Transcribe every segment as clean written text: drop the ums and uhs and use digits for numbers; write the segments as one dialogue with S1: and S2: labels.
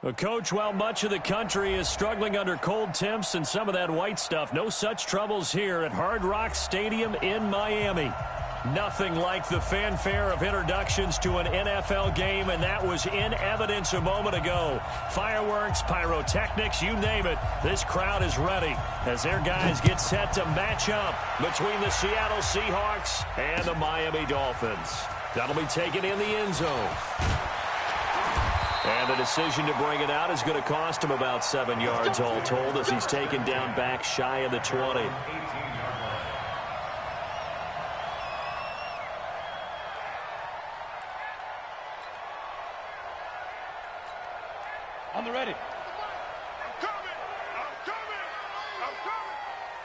S1: Well, Coach, while much of the country is struggling under cold temps and some of that white stuff, no such troubles here at Hard Rock Stadium in Miami. Nothing like the fanfare of introductions to an NFL game, and that was in evidence a moment ago. Fireworks, pyrotechnics, you name it. This crowd is ready as their guys get set to match up between the Seattle Seahawks and the Miami Dolphins. That'll be taken in the end zone. And the decision to bring it out is going to cost him about 7 yards all told as he's taken down back shy of the 20.
S2: On the ready.
S3: I'm coming.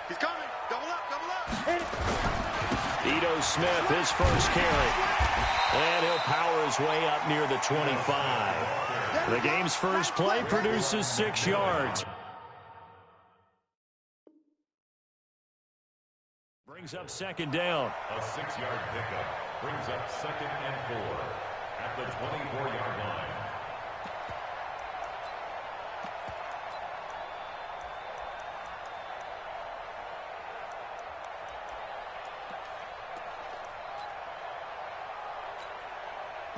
S3: He's coming. Double up.
S1: Ito Smith, his first carry. And he'll power his way up near the 25. The game's first play produces 6 yards. Brings up second down.
S4: A 6-yard pickup brings up 2nd and 4 at the 24-yard line.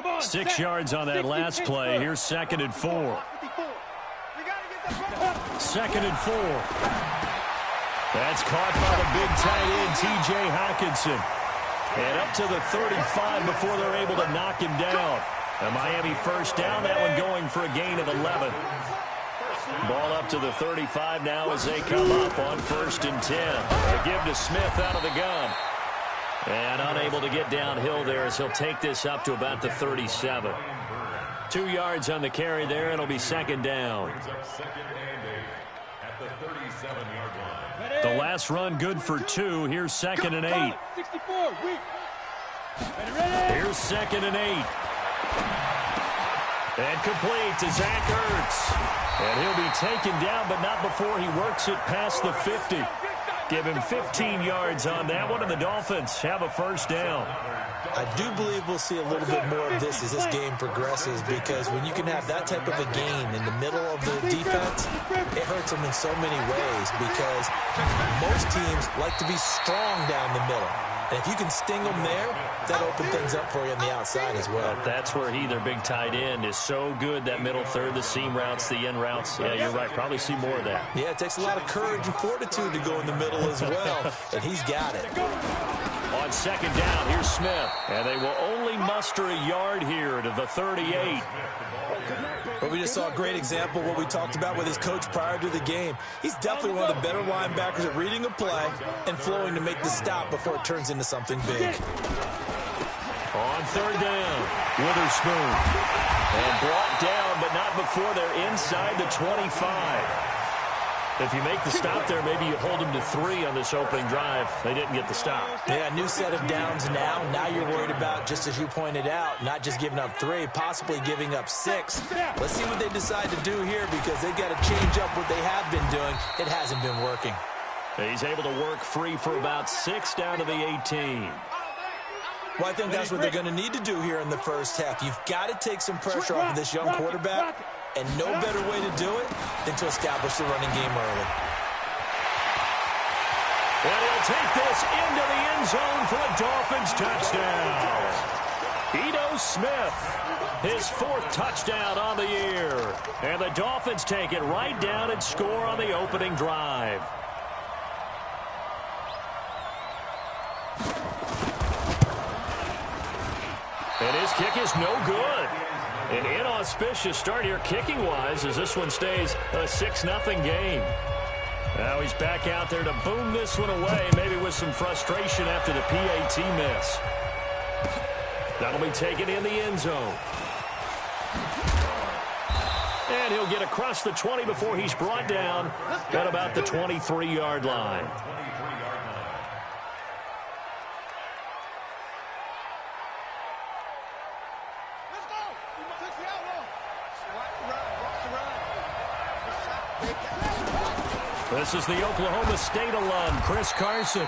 S2: On,
S1: 6 yards on that last play. Here's 2nd and 4. 2nd and 4. That's caught by the big tight end, T.J. Hockenson. And up to the 35 before they're able to knock him down. A Miami first down, that one going for a gain of 11. Ball up to the 35 now as they come up on 1st and 10. A give to Smith out of the gun. And unable to get downhill there as he'll take this up to about the 37. 2 yards on the carry there, and it'll be 2nd down. The last run good for 2. Here's 2nd and 8.
S2: 64,
S1: Here's 2nd and 8. And complete to Zach Ertz. And he'll be taken down, but not before he works it past the 50. Give him 15 yards on that one, and the Dolphins have a first down.
S5: I do believe we'll see a little bit more of this as this game progresses, because when you can have that type of a gain in the middle of the defense, it hurts them in so many ways, because most teams like to be strong down the middle. And if you can sting them there, that opens things up for you on the outside as well.
S1: That's where he, their big tight end, is so good, that middle third, the seam routes, the in routes. Yeah, you're right. Probably see more of that.
S5: Yeah, it takes a lot of courage and fortitude to go in the middle as well, and he's got it.
S1: On 2nd down, here's Smith. And they will only muster a yard here to the 38.
S5: But we just saw a great example of what we talked about with his coach prior to the game. He's definitely one of the better linebackers at reading a play and flowing to make the stop before it turns into something big.
S1: On 3rd down, Witherspoon. And brought down, but not before they're inside the 25. If you make the stop there, maybe you hold them to 3 on this opening drive. They didn't get the stop.
S5: Yeah, new set of downs now. Now you're worried about, just as you pointed out, not just giving up 3, possibly giving up 6. Let's see what they decide to do here, because they've got to change up what they have been doing. It hasn't been working.
S1: He's able to work free for about 6 down to the 18.
S5: Well, I think that's what they're going to need to do here in the first half. You've got to take some pressure off of this young quarterback, and no better way to do it than to establish the running game early.
S1: And he'll take this into the end zone for a Dolphins touchdown. Ito Smith, his 4th touchdown on the year. And the Dolphins take it right down and score on the opening drive. And his kick is no good. An inauspicious start here kicking-wise as this one stays a 6-0 game. Now he's back out there to boom this one away, maybe with some frustration after the PAT miss. That'll be taken in the end zone. And he'll get across the 20 before he's brought down at about the 23-yard line. This is the Oklahoma State alum, Chris Carson.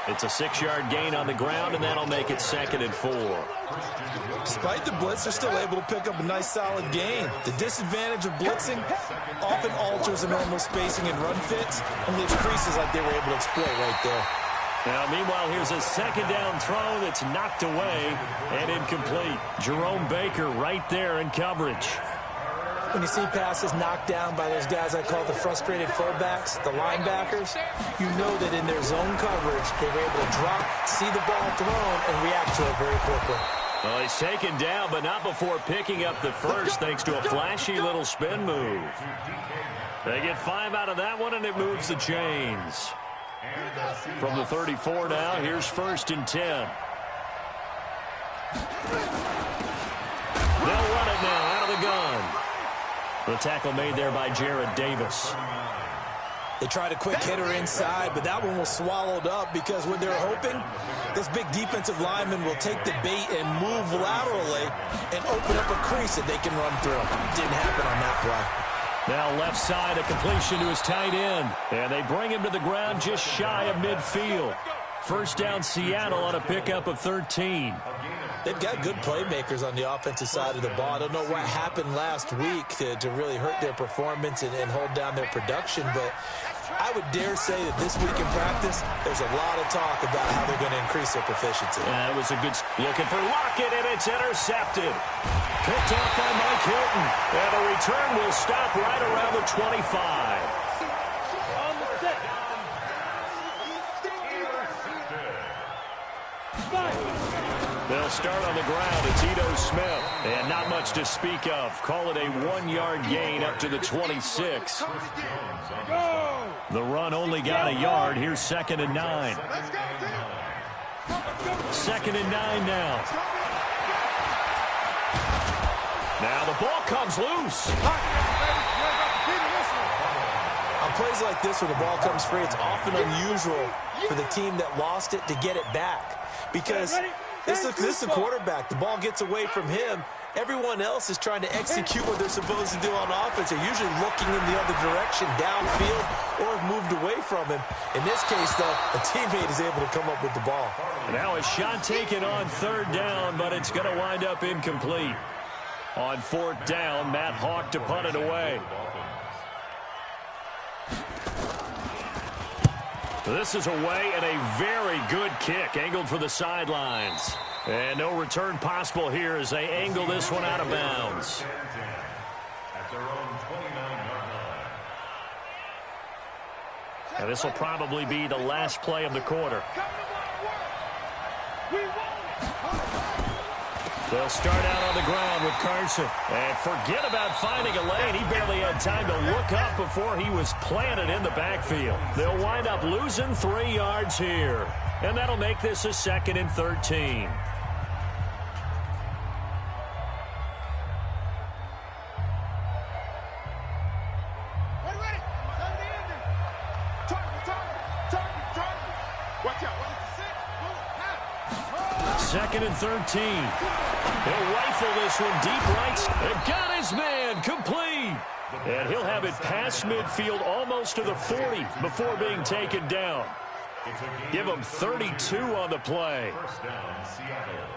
S1: It's a 6-yard gain on the ground, and that'll make it 2nd and 4.
S5: Despite the blitz, they're still able to pick up a nice, solid gain. The disadvantage of blitzing often alters the normal spacing and run fits and leaves creases like they were able to exploit right there.
S1: Now, meanwhile, here's a 2nd down throw that's knocked away and incomplete. Jerome Baker right there in coverage.
S5: When you see passes knocked down by those guys I call the frustrated fullbacks, the linebackers, you know that in their zone coverage, they were able to drop, see the ball thrown, and react to it very quickly.
S1: Well, he's taken down, but not before picking up the first thanks to a flashy little spin move. They get 5 out of that one, and it moves the chains. From the 34 now, here's 1st and 10. They'll run it now out of the gun. The tackle made there by Jared Davis.
S5: They tried a quick hitter inside, but that one was swallowed up because what they're hoping, this big defensive lineman will take the bait and move laterally and open up a crease that they can run through. Didn't happen on that play.
S1: Now left side, a completion to his tight end. And they bring him to the ground just shy of midfield. 1st down Seattle on a pickup of 13.
S5: They've got good playmakers on the offensive side of the ball. I don't know what happened last week to really hurt their performance and hold down their production, but I would dare say that this week in practice, there's a lot of talk about how they're going to increase their proficiency.
S1: Yeah, it was a good looking for Lockett, and it's intercepted. Picked off by Mike Hilton, and the return will stop right around the 25. They'll start on the ground. It's Ito Smith. And not much to speak of. Call it a 1-yard gain up to the 26. The run only got a yard. Here's 2nd and 9. 2nd and 9 now. Now the ball comes loose.
S5: On plays like this where the ball comes free, it's often unusual for the team that lost it to get it back. Because this is the quarterback. The ball gets away from him. Everyone else is trying to execute what they're supposed to do on offense. They're usually looking in the other direction, downfield, or have moved away from him. In this case, though, a teammate is able to come up with the ball.
S1: Now a shot taken on 3rd down, but it's going to wind up incomplete. On 4th down, Matt Hawk to punt it away. This is away and a very good kick angled for the sidelines. And no return possible here as they angle this one out of bounds.
S4: At their own 29-yard line.
S1: And this will probably be the last play of the quarter. They'll start out on the ground with Carson. And forget about finding a lane. He barely had time to look up before he was planted in the backfield. They'll wind up losing 3 yards here. And that'll make this a 2nd and 13. Second and 13. He'll rifle this one deep right. They've got his man complete. And he'll have it past midfield almost to the 40 before being taken down. Give him 32 on the play.
S4: 1st down, Seattle.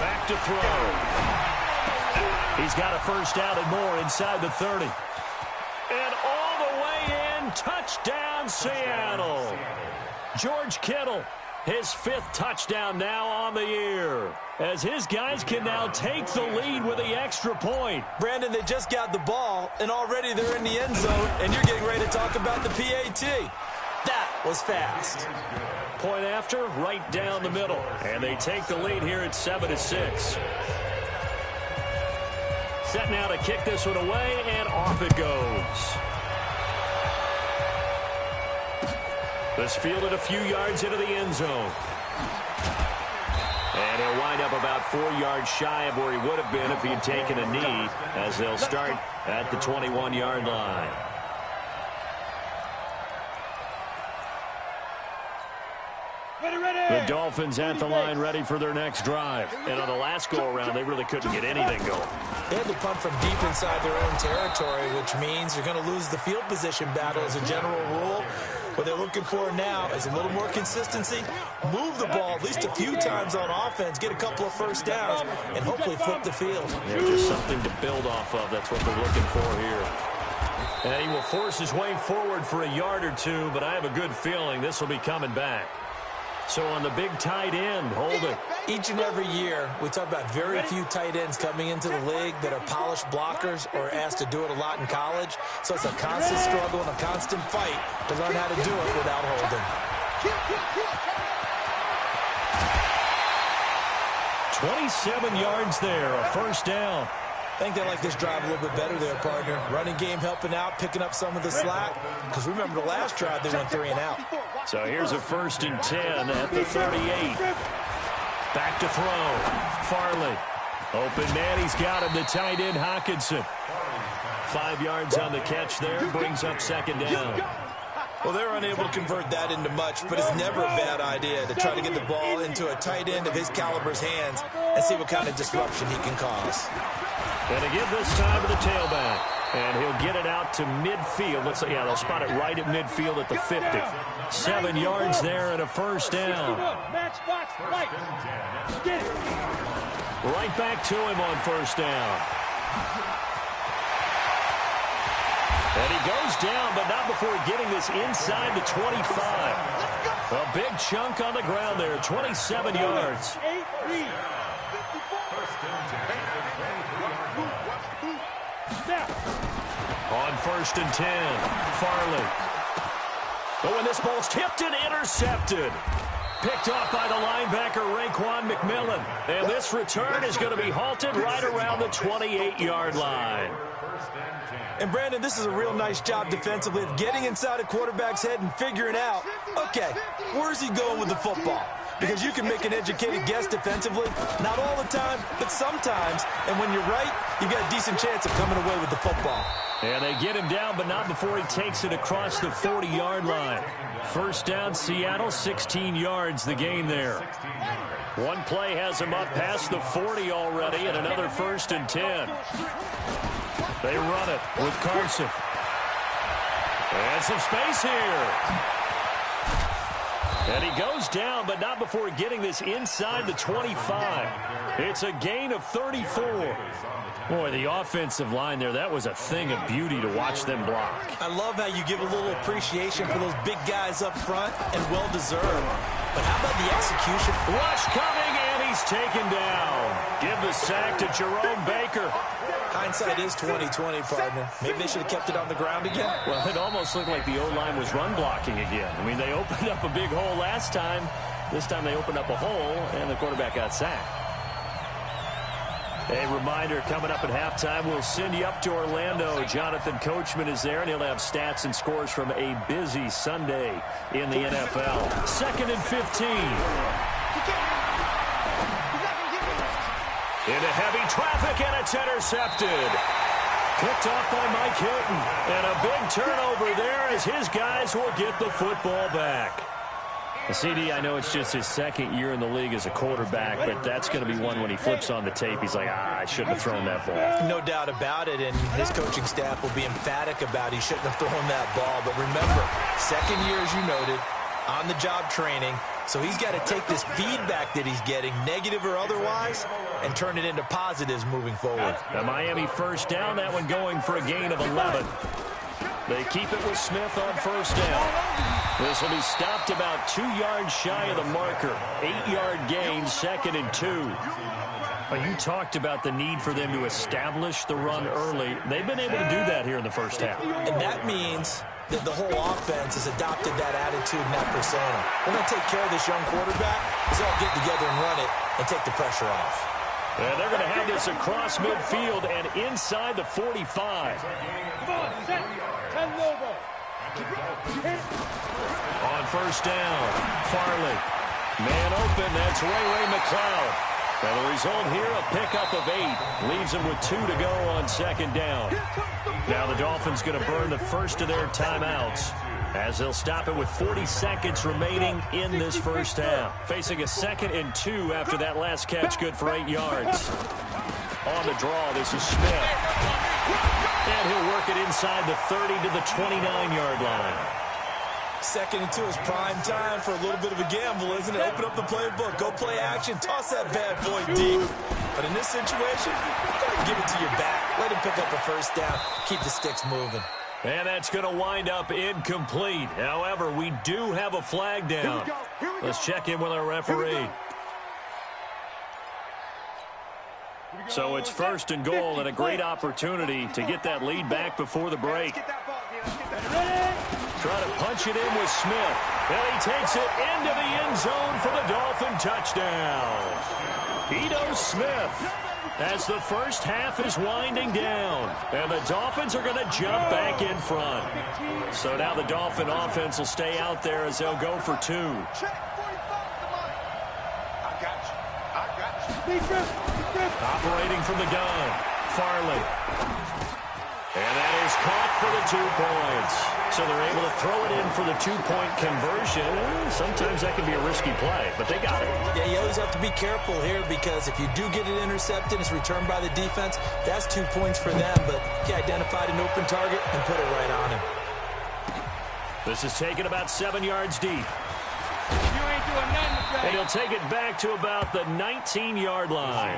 S1: Back to throw. He's got a 1st down and more inside the 30. And all the way in, touchdown Seattle. George Kittle, his 5th touchdown now on the year, as his guys can now take the lead with the extra point.
S5: Brandon, they just got the ball, and already they're in the end zone, and you're getting ready to talk about the PAT. That was fast.
S1: Point after, right down the middle. And they take the lead here at 7-6. Set now to kick this one away, and off it goes. This fielded a few yards into the end zone. And he'll wind up about 4 yards shy of where he would have been if he had taken a knee, as they'll start at the 21-yard line. The Dolphins at the line ready for their next drive. And on the last go-around, they really couldn't get anything going.
S5: They had to punt from deep inside their own territory, which means you're going to lose the field position battle as a general rule. What they're looking for now is a little more consistency, move the ball at least a few times on offense, get a couple of first downs, and hopefully flip the field.
S1: Yeah, just something to build off of. That's what they're looking for here. And he will force his way forward for a yard or two, but I have a good feeling this will be coming back. So on the big tight end, holding.
S5: Each and every year, we talk about very few tight ends coming into the league that are polished blockers or asked to do it a lot in college. So it's a constant struggle and a constant fight to learn how to do it without holding.
S1: 27 yards there, a first down.
S5: I think they like this drive a little bit better there, partner. Running game helping out, picking up some of the slack. Because remember the last drive, they went 3 and out.
S1: So here's a 1st and 10 at the 38. Back to throw. Farley. Open man, he's got him, the tight end, Hockenson. 5 yards on the catch there, brings up 2nd down.
S5: Well, they were unable to convert that into much, but it's never a bad idea to try to get the ball into a tight end of his caliber's hands and see what kind of disruption he can cause.
S1: And to give this time to the tailback. And he'll get it out to midfield. Let's say, yeah, they'll spot it right at midfield at the 50. 7 yards there and a first down. Right back to him on first down. And he goes down, but not before getting this inside the 25. A big chunk on the ground there, 27 yards. On 1st and 10, Farley. But when this ball's tipped and intercepted. Picked off by the linebacker, Raekwon McMillan. And this return is going to be halted right around the 28-yard line.
S5: And, Brandon, this is a real nice job defensively of getting inside a quarterback's head and figuring out, okay, where's he going with the football? Because you can make an educated guess defensively, not all the time, but sometimes. And when you're right, you've got a decent chance of coming away with the football.
S1: And they get him down, but not before he takes it across the 40-yard line. First down, Seattle, 16 yards the gain there. One play has him up past the 40 already, and another 1st and 10. They run it with Carson. And some space here. And he goes down, but not before getting this inside the 25. It's a gain of 34. Boy, the offensive line there, that was a thing of beauty to watch them block.
S5: I love how you give a little appreciation for those big guys up front, and well-deserved. But how about the execution?
S1: Rush coming, and he's taken down. Give the sack to Jerome Baker.
S5: Hindsight is 20/20, partner. Maybe they should have kept it on the ground again.
S1: Well, it almost looked like the O-line was run blocking again. I mean, they opened up a big hole last time. This time they opened up a hole, and the quarterback got sacked. A reminder, coming up at halftime, we'll send you up to Orlando. Jonathan Coachman is there, and he'll have stats and scores from a busy Sunday in the NFL. 2nd and 15. Into heavy traffic, and it's intercepted. Picked off by Mike Hilton. And a big turnover there as his guys will get the football back. CD, I know it's just his 2nd year in the league as a quarterback, but that's going to be one when he flips on the tape. He's like, I shouldn't have thrown that ball.
S5: No doubt about it, and his coaching staff will be emphatic about he shouldn't have thrown that ball. But remember, 2nd year, as you noted, on-the-job training. So he's got to take this feedback that he's getting, negative or otherwise, and turn it into positives moving forward.
S1: The Miami first down, that one going for a gain of 11. They keep it with Smith on first down. This will be stopped about 2 yards shy of the marker. 8-yard gain, 2nd and 2. Well, you talked about the need for them to establish the run early. They've been able to do that here in the first half.
S5: And that means that the whole offense has adopted that attitude and that persona. We're going to take care of this young quarterback. Let's all get together and run it and take the pressure off.
S1: And they're going to have this across midfield and inside the 45.
S2: Come on, set. 10 logo.
S1: On first down, Farley. Man open, that's Ray McLeod. And the result here, a pickup of 8. Leaves him with 2 to go on 2nd down. Now the Dolphins going to burn the first of their timeouts. as they'll stop it with 40 seconds remaining in this first half. Facing a 2nd and 2 after that last catch, good for 8 yards. On the draw, this is Smith. And he'll work it inside the 30 to the 29-yard line.
S5: 2nd and 2 is prime time for a little bit of a gamble, isn't it? Open up the playbook, go play action, toss that bad boy deep. But in this situation, go ahead and give it to your back. Let him pick up a first down. Keep the sticks moving.
S1: And that's going to wind up incomplete. However, we do have a flag down. Let's check in with our referee. So it's 1st and goal and a great opportunity to get that lead back before the break. Trying to punch it in with Smith. And he takes it into the end zone for the Dolphin touchdown. Ito Smith, as the first half is winding down. And the Dolphins are going to jump back in front. So now the Dolphin offense will stay out there as they'll go for 2. Operating from the gun, Farley. And that is caught for the 2 points. So they're able to throw it in for the 2-point conversion. Sometimes that can be a risky play, but they got it.
S5: Yeah, you always have to be careful here because if you do get it intercepted, it's returned by the defense, that's 2 points for them. But he identified an open target and put it right on him.
S1: This is taken about 7 yards deep. And he'll take it back to about the 19-yard line.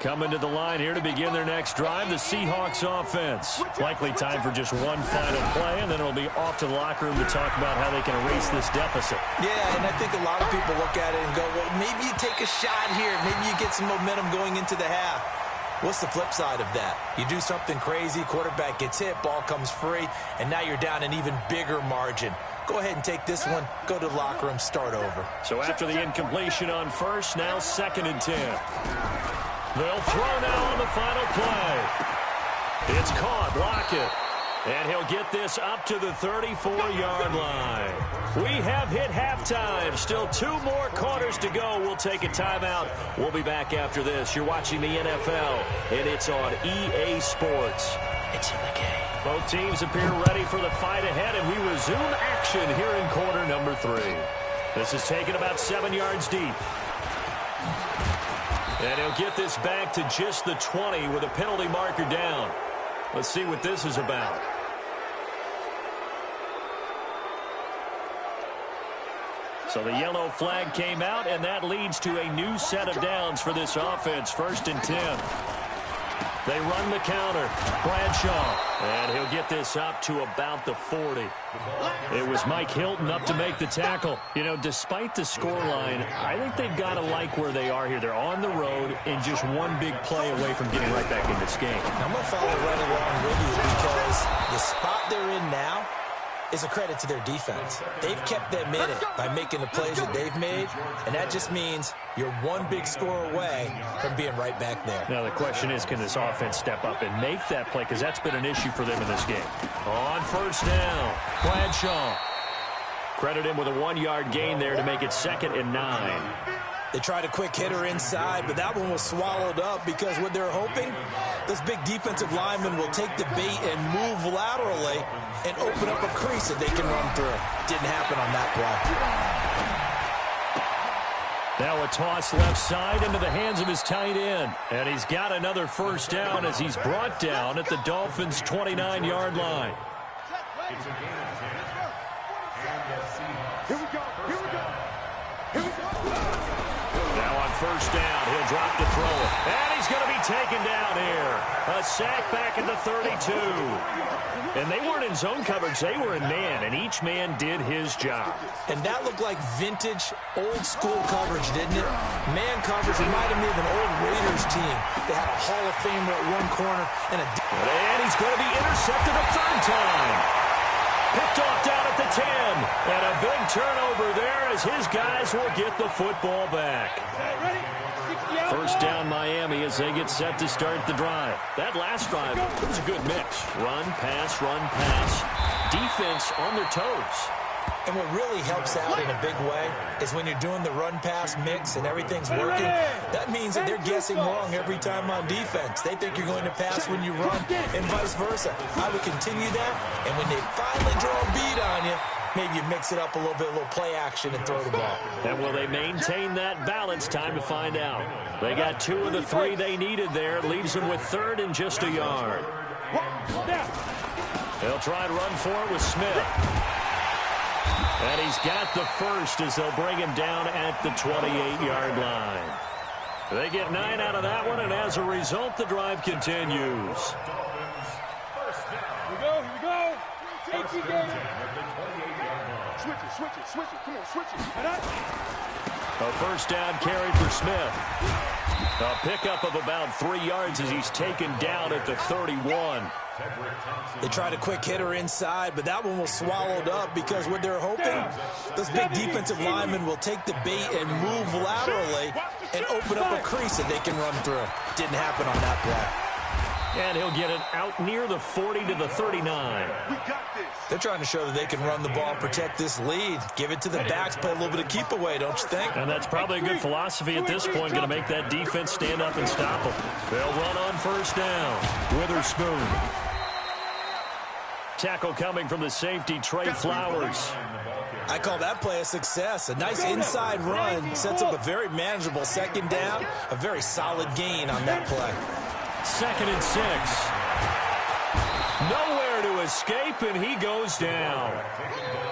S1: Coming to the line here to begin their next drive, the Seahawks offense. Likely time for just one final play, and then it'll be off to the locker room to talk about how they can erase this deficit.
S5: Yeah, and I think a lot of people look at it and go, well, maybe you take a shot here. Maybe you get some momentum going into the half. What's the flip side of that? You do something crazy, quarterback gets hit, ball comes free, and now you're down an even bigger margin. Go ahead and take this one, go to the locker room, start over.
S1: So after the incompletion on first, now 2nd and 10. They'll throw now on the final play. It's caught, Lockett. And he'll get this up to the 34-yard line. We have hit halftime. Still 2 more quarters to go. We'll take a timeout. We'll be back after this. You're watching the NFL, and it's on EA Sports. It's in the game. Both teams appear ready for the fight ahead, and we resume action here in quarter number 3. This is taken about 7 yards deep. And he'll get this back to just the 20 with a penalty marker down. Let's see what this is about. So the yellow flag came out, and that leads to a new set of downs for this offense. 1st and 10. They run the counter. Bradshaw. And he'll get this up to about the 40. It was Mike Hilton up to make the tackle. You know, despite the scoreline, I think they've got to like where they are here. They're on the road and just one big play away from getting right back in this game.
S5: I'm going to follow right along with you because the spot they're in now is a credit to their defense. They've kept them in it by making the plays that they've made, and that just means you're one big score away from being right back there.
S1: Now the question is, can this offense step up and make that play, because that's been an issue for them in this game. On first down, Bradshaw. Credit him with a 1-yard gain there to make it 2nd and 9.
S5: They tried a quick hitter inside, but that one was swallowed up because what they're hoping, this big defensive lineman will take the bait and move laterally and open up a crease that they can run through. Didn't happen on that play.
S1: Now a toss left side into the hands of his tight end. And he's got another first down as he's brought down at the Dolphins' 29-yard line.
S3: It's a gain of 10. And the Seahawks. Here we go. Here we go. Here we go.
S1: Now on first down, he'll drop to throw it. And he's going to be taken down here. A sack back at the 32. And they weren't in zone coverage. They were in man, and each man did his job.
S5: And that looked like vintage, old-school coverage, didn't it? Man coverage reminded me of an old Raiders team. They had a Hall of Famer at one corner and
S1: he's going to be intercepted a 3rd time. Picked off down at the 10. And a big turnover there as his guys will get the football back. First down Miami as they get set to start the drive. That last drive, it was a good mix. Run, pass, defense on their toes.
S5: And what really helps out in a big way is when you're doing the run-pass mix and everything's working, that means that they're guessing wrong every time on defense. They think you're going to pass when you run and vice versa. I would continue that, and when they finally draw a beat on you, maybe you mix it up a little bit, a little play action and throw the ball.
S1: And will they maintain that balance? Time to find out. They got 2 of the 3 they needed there. Leaves them with 3rd and just a yard. They'll try and run for it with Smith. And he's got the first as they'll bring him down at the 28-yard line. They get 9 out of that one, and as a result, the drive continues.
S2: Here we go. Take your game. Switch it. Come on, switch it.
S1: A first down carry for Smith. A pickup of about 3 yards as he's taken down at the 31.
S5: They tried a quick hitter inside, but that one was swallowed up because what they're hoping, those big defensive linemen will take the bait and move laterally and open up a crease that they can run through. Didn't happen on that play.
S1: And he'll get it out near the 40 to the 39.
S5: They're trying to show that they can run the ball, protect this lead, give it to the backs, play a little bit of keep away, don't you think?
S1: And that's probably a good philosophy at this point, going to make that defense stand up and stop them. They'll run on first down. Witherspoon. Tackle coming from the safety, Trey Flowers.
S5: I call that play a success. A nice inside run sets up a very manageable second down, a very solid gain on that play.
S1: 2nd and 6. Nowhere to escape, and he goes down.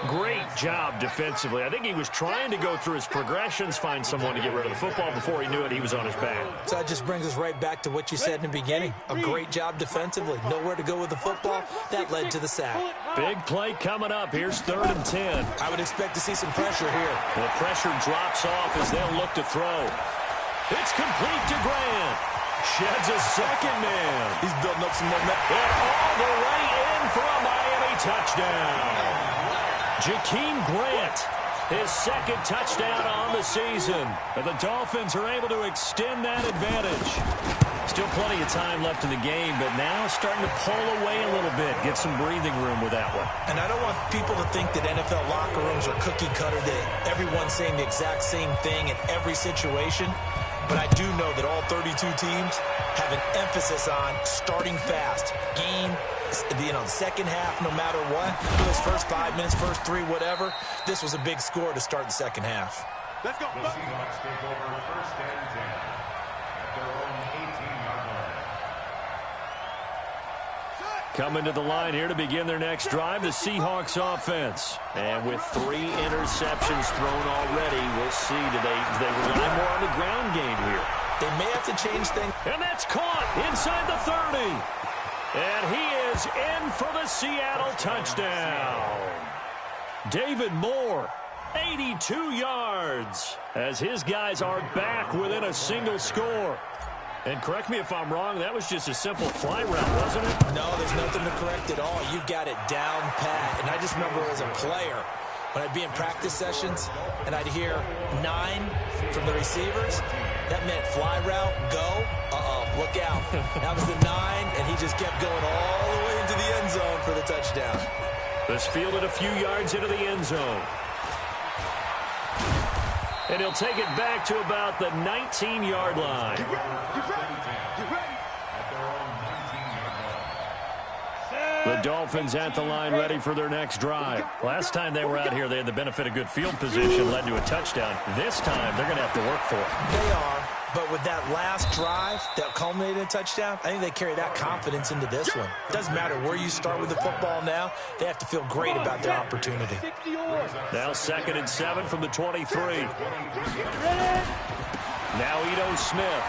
S1: Great job defensively. I think he was trying to go through his progressions, find someone to get rid of the football. Before he knew it, he was on his back.
S5: So that just brings us right back to what you said in the beginning. A great job defensively. Nowhere to go with the football. That led to the sack.
S1: Big play coming up. Here's 3rd and 10.
S5: I would expect to see some pressure here.
S1: The pressure drops off as they'll look to throw. It's complete to Grant. Sheds a second man.
S5: He's building up some momentum.
S1: And all the way in for a Miami touchdown. Jakeem Grant, his 2nd touchdown on the season. And the Dolphins are able to extend that advantage. Still plenty of time left in the game, but now starting to pull away a little bit. Get some breathing room with that one.
S5: And I don't want people to think that NFL locker rooms are cookie cutter, that everyone's saying the exact same thing in every situation. But I do know that all 32 teams have an emphasis on starting fast. Game, the second half, no matter what. Those first 5 minutes, first 3, whatever. This was a big score to start the second half.
S2: Let's go.
S4: The Seahawks take over 1st and 10 at their own 18-yard line.
S1: Coming to the line here to begin their next drive, the Seahawks offense. And with 3 interceptions thrown already, we'll see today they rely more on the ground game here.
S5: They may have to change things.
S1: And that's caught inside the 30. And he is in for the Seattle touchdown. David Moore, 82 yards, as his guys are back within a single score. And correct me if I'm wrong, that was just a simple fly route, wasn't it?
S5: No, there's nothing to correct at all. You've got it down pat. And I just remember as a player, when I'd be in practice sessions and I'd hear 9 from the receivers, that meant fly route, go, look out. That was the 9, and he just kept going all the way into the end zone for the touchdown.
S1: This fielded a few yards into the end zone. And he'll take it back to about the 19-yard line.
S2: Get ready.
S1: The Dolphins at the line ready for their next drive. Last time they were out here, they had the benefit of good field position, led to a touchdown. This time, they're going to have to work for it.
S5: They are, but with that last drive that culminated in a touchdown, I think they carry that confidence into this one. It doesn't matter where you start with the football now. They have to feel great about their opportunity.
S1: Now 2nd and 7 from the 23. Now Ito Smith.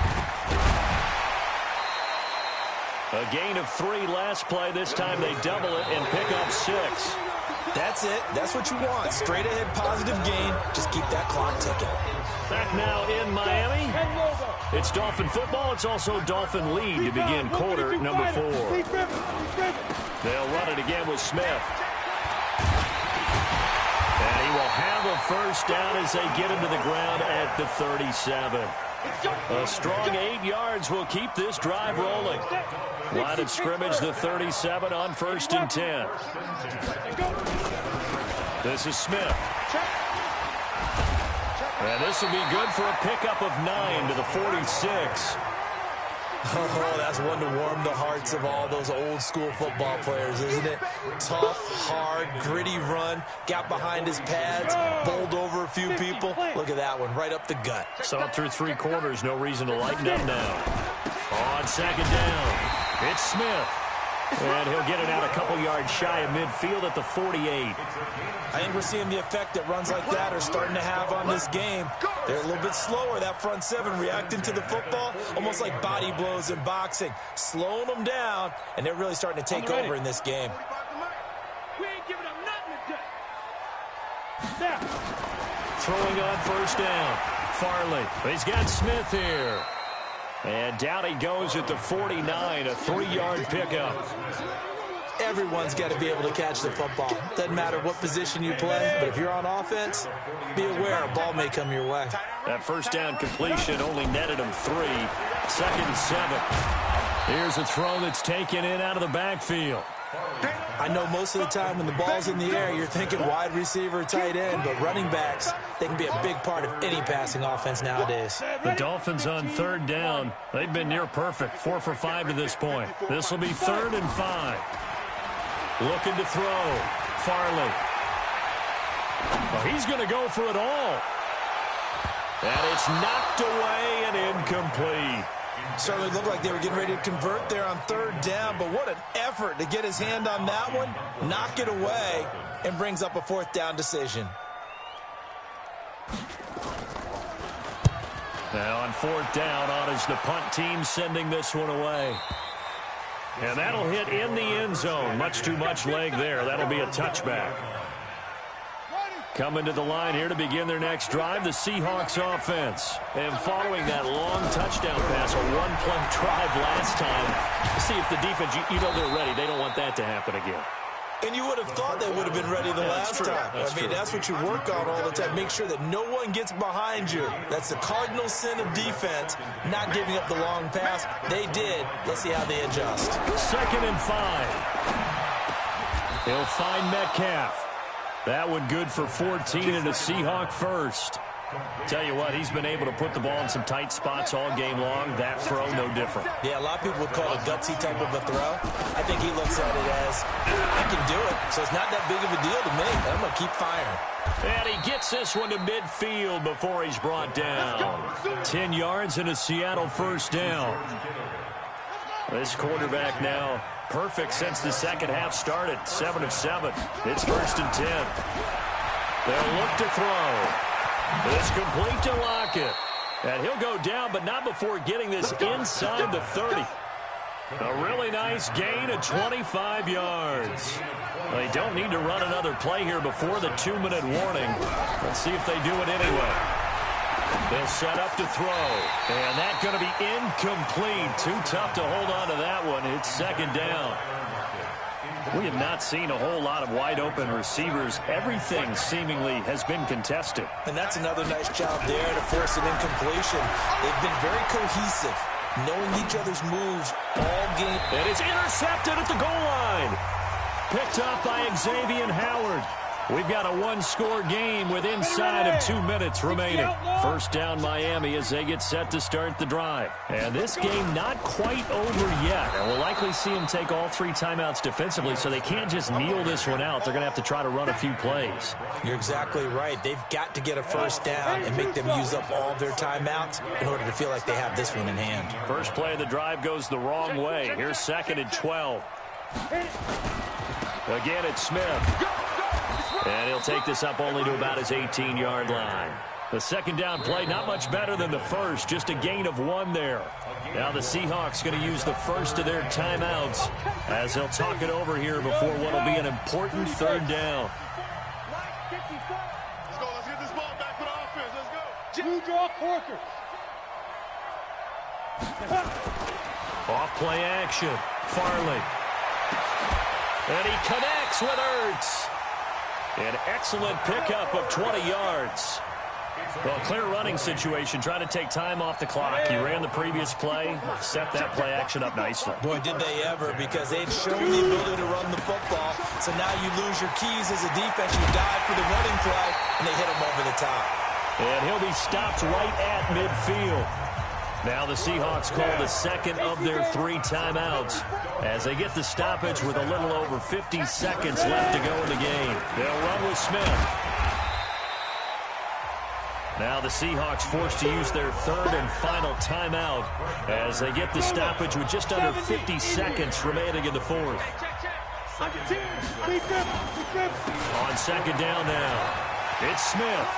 S1: A gain of 3 last play. This time they double it and pick up 6.
S5: That's it. That's what you want. Straight ahead positive gain. Just keep that clock ticking.
S1: Back now in Miami. It's Dolphin football. It's also Dolphin lead to begin quarter number 4. They'll run it again with Smith. And he will have a first down as they get him to the ground at the 37. A strong 8 yards will keep this drive rolling. Line of scrimmage, the 37 on 1st and 10. This is Smith. And this will be good for a pickup of 9 to the 46.
S5: Oh, that's one to warm the hearts of all those old school football players, isn't it? Tough, hard, gritty run, got behind his pads, bowled over a few people. Look at that one, right up the gut.
S1: Saw it through 3 quarters, no reason to lighten up now. On second down, it's Smith. And he'll get it out a couple yards shy of midfield at the 48.
S5: I think we're seeing the effect that runs like that are starting to have on this game. They're a little bit slower, that front seven, reacting to the football, almost like body blows in boxing, slowing them down, and they're really starting to take over in this game.
S2: We ain't giving up nothing today.
S1: Throwing on first down, Farley. He's got Smith here. And down he goes at the 49, a 3-yard pickup.
S5: Everyone's got to be able to catch the football. Doesn't matter what position you play, but if you're on offense, be aware a ball may come your way.
S1: That first down completion only netted him 3. 2nd and 7. Here's a throw that's taken in out of the backfield.
S5: I know most of the time when the ball's in the air, you're thinking wide receiver, tight end, but running backs, they can be a big part of any passing offense nowadays.
S1: The Dolphins on 3rd down. They've been near perfect, 4 for 5 to this point. This will be 3rd and 5. Looking to throw. Farley. Well, he's going to go for it all. And it's knocked away and incomplete.
S5: Certainly looked like they were getting ready to convert there on 3rd down, but what an effort to get his hand on that one, knock it away, and brings up a 4th down decision.
S1: Now on 4th down, on is the punt team sending this one away. And that'll hit in the end zone. Much too much leg there. That'll be a touchback. Coming to the line here to begin their next drive, the Seahawks offense. And following that long touchdown pass, a 1-play drive last time, see if the defense, you know they're ready. They don't want that to happen again.
S5: And you would have thought they would have been ready the last time. That's what you work on all the time. Make sure that no one gets behind you. That's the cardinal sin of defense, not giving up the long pass. They did. Let's see how they adjust.
S1: 2nd and 5. He'll find Metcalf. That one good for 14 and a Seahawk first. Tell you what, he's been able to put the ball in some tight spots all game long. That throw, no different.
S5: Yeah, a lot of people would call it a gutsy type of a throw. I think he looks at it as, I can do it, so it's not that big of a deal to me. I'm going to keep firing.
S1: And he gets this one to midfield before he's brought down. 10 yards and a Seattle first down. This quarterback now perfect since the second half started. 7 of 7. It's 1st and 10. They'll look to throw. It's complete to Lockett. And he'll go down, but not before getting this inside the 30. A really nice gain of 25 yards. They don't need to run another play here before the 2-minute warning. Let's see if they do it anyway. They'll set up to throw. And that's going to be incomplete. Too tough to hold on to that one. It's 2nd down. We have not seen a whole lot of wide-open receivers. Everything seemingly has been contested.
S5: And that's another nice job there to force an incompletion. They've been very cohesive, knowing each other's moves all game.
S1: And it's intercepted at the goal line. Picked up by Xavier Howard. We've got a 1-score game with inside of 2 minutes remaining. First down Miami as they get set to start the drive. And this game not quite over yet. And we'll likely see them take all 3 timeouts defensively, so they can't just kneel this one out. They're going to have to try to run a few plays.
S5: You're exactly right. They've got to get a first down and make them use up all their timeouts in order to feel like they have this one in hand.
S1: First play of the drive goes the wrong way. Here's 2nd and 12. Again, it's Smith. And he'll take this up only to about his 18-yard line. The 2nd down play, not much better than the first, just a gain of 1 there. Now the Seahawks going to use the first of their timeouts as they'll talk it over here before what will be an important 3rd down.
S2: Let's go. Let's get this ball back for the offense. Let's go. Two draw Corker.
S1: Off-play action. Farley. And he connects with Ertz. An excellent pickup of 20 yards. Well, clear running situation, trying to take time off the clock. He ran the previous play, set that play action up nicely.
S5: Boy, did they ever, because they'd shown the ability to run the football. So now you lose your keys as a defense. You dive for the running play, and they hit him over the top.
S1: And he'll be stopped right at midfield. Now the Seahawks call the second of their 3 timeouts as they get the stoppage with a little over 50 seconds left to go in the game. They'll run with Smith. Now the Seahawks forced to use their 3rd and final timeout as they get the stoppage with just under 50 seconds remaining in the 4th. On second down now, it's Smith.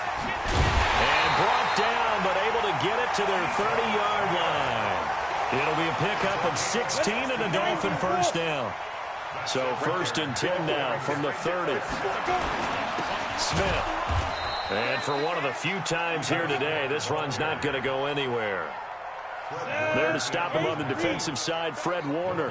S1: And brought down, but able to get it to their 30-yard line. It'll be a pickup of 16 and a Dolphin first down. So 1st and 10 now from the 30. Smith. And for one of the few times here today, this run's not going to go anywhere. There to stop him on the defensive side, Fred Warner.